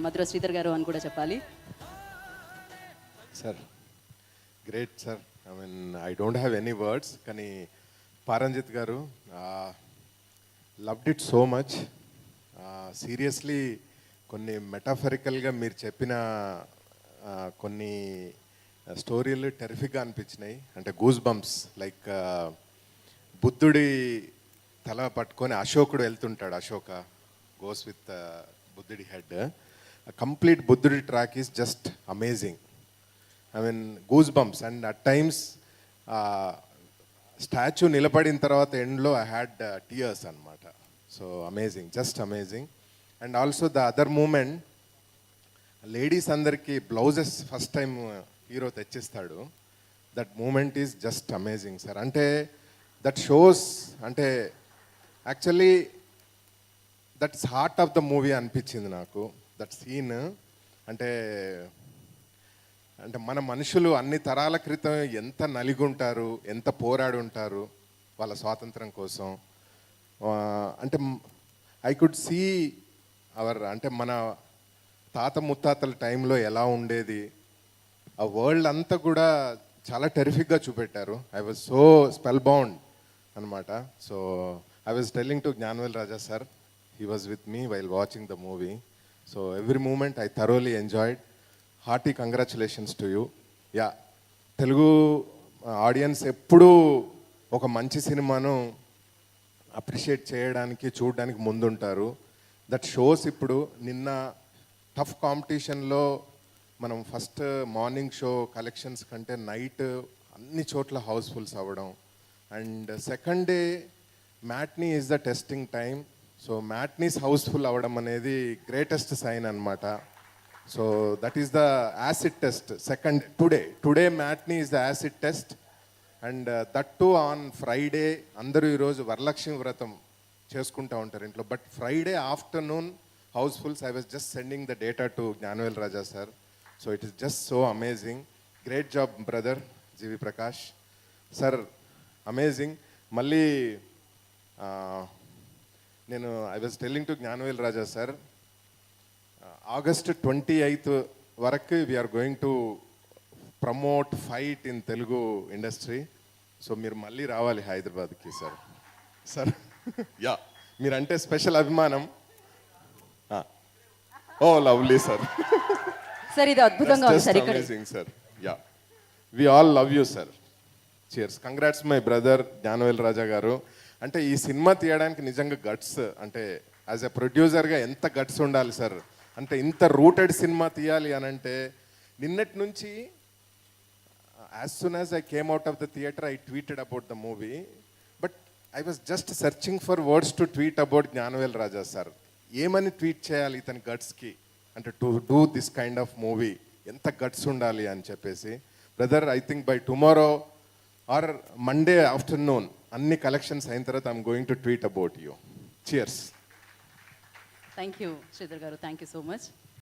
మధుర శ్రీధర్ గారు అని కూడా చెప్పాలి. Sir great sir. I mean I don't have any words. కానీ పారంజిత్ గారు loved it so much. Seriously కొన్ని మెటాఫరికల్గా మీరు చెప్పిన కొన్ని స్టోరీలు టెరిఫిక్గా అనిపించినాయి. అంటే గూస్ బంప్స్ లైక్ బుద్ధుడి తల పట్టుకొని అశోకుడు వెళ్తుంటాడు, అశోక గోస్ విత్ బుద్ధుడి హెడ్. కంప్లీట్ బుద్ధుడి track is just amazing. I mean goosebumps. And at times statue నిలబడిన తర్వాత ఎండ్లో ఐ హ్యాడ్ టీయర్స్ అనమాట. So amazing, just amazing. And also the other moment, ladies అందరికీ బ్లౌజెస్ ఫస్ట్ టైం హీరో తెచ్చిస్తాడు. That moment is just amazing sir. అంటే that shows, అంటే actually that's heart of the movie అనిపించింది నాకు that scene. అంటే అంటే మన మనుషులు అన్ని తరాల క్రితం ఎంత నలిగుంటారు, ఎంత పోరాడుంటారు వాళ్ళ స్వాతంత్రం కోసం. అంటే ఐ కుడ్ సీ అంటే మన తాత ముత్తాతల టైంలో ఎలా ఉండేది, ఆ వరల్డ్ అంతా కూడా చాలా టెరిఫిక్గా చూపెట్టారు. I was so spellbound అనమాట. So I was telling to Gnanavel Raja sir, he was with me while watching the movie. So every moment I thoroughly enjoyed. Hearty congratulations to you. Yeah, Telugu audience ఎప్పుడూ ఒక మంచి సినిమాను appreciate చేయడానికి, చూడడానికి ముందుంటారు. That shows ఇప్పుడు నిన్న టఫ్ కాంపిటీషన్లో మనం ఫస్ట్ మార్నింగ్ షో కలెక్షన్స్ కంటే నైట్ అన్ని చోట్ల హౌస్ఫుల్స్ అవ్వడం. And second day matinee is the testing time. So matinees houseful అవ్వడం అనేది గ్రేటెస్ట్ సైన్ అనమాట. So that is the acid test. Second today matinee is the acid test. And that too on Friday. అందరూ ఈరోజు వరలక్ష్మి వ్రతం చేసుకుంటూ ఉంటారు ఇంట్లో, but Friday afternoon housefuls. I was just sending the data to Gnanavel Raja sir. So it is just so amazing. Great job brother GV Prakash sir, amazing. మళ్ళీ నేను I was telling to Gnanavel Raja sir, August 28th వరకు we are going to promote fight in Telugu industry. So మీరు మళ్ళీ రావాలి హైదరాబాద్కి sir. Sir yeah, మీరంటే special అభిమానం. Oh lovely sir. Sir ఇది అద్భుతంగా ఉంది సార్. ఇక్కడ amazing sir. Yeah, we all love you sir. Cheers. Congrats my brother Gnanavel Raja garu. అంటే ఈ సినిమా తీయడానికి నిజంగా గట్స్, అంటే యాజ్ ఎ ప్రొడ్యూసర్గా ఎంత గట్స్ ఉండాలి సార్. అంటే ఇంత రూటెడ్ సినిమా తీయాలి అని అంటే, నిన్నటి నుంచి as soon as I came out of the theatre I tweeted about the movie. But I was just searching for words to tweet about Gnanavel Raja sir. ఏమని ట్వీట్ చేయాలి ఇతని గట్స్కి, అంటే to do this kind of movie ఎంత guts ఉండాలి అని చెప్పేసి. Brother, I think by tomorrow or Monday afternoon అన్ని collections అయిన తర్వాత I'm going to tweet about you. Cheers. Thank you Sridhar గారు, థ్యాంక్ యూ సో మచ్.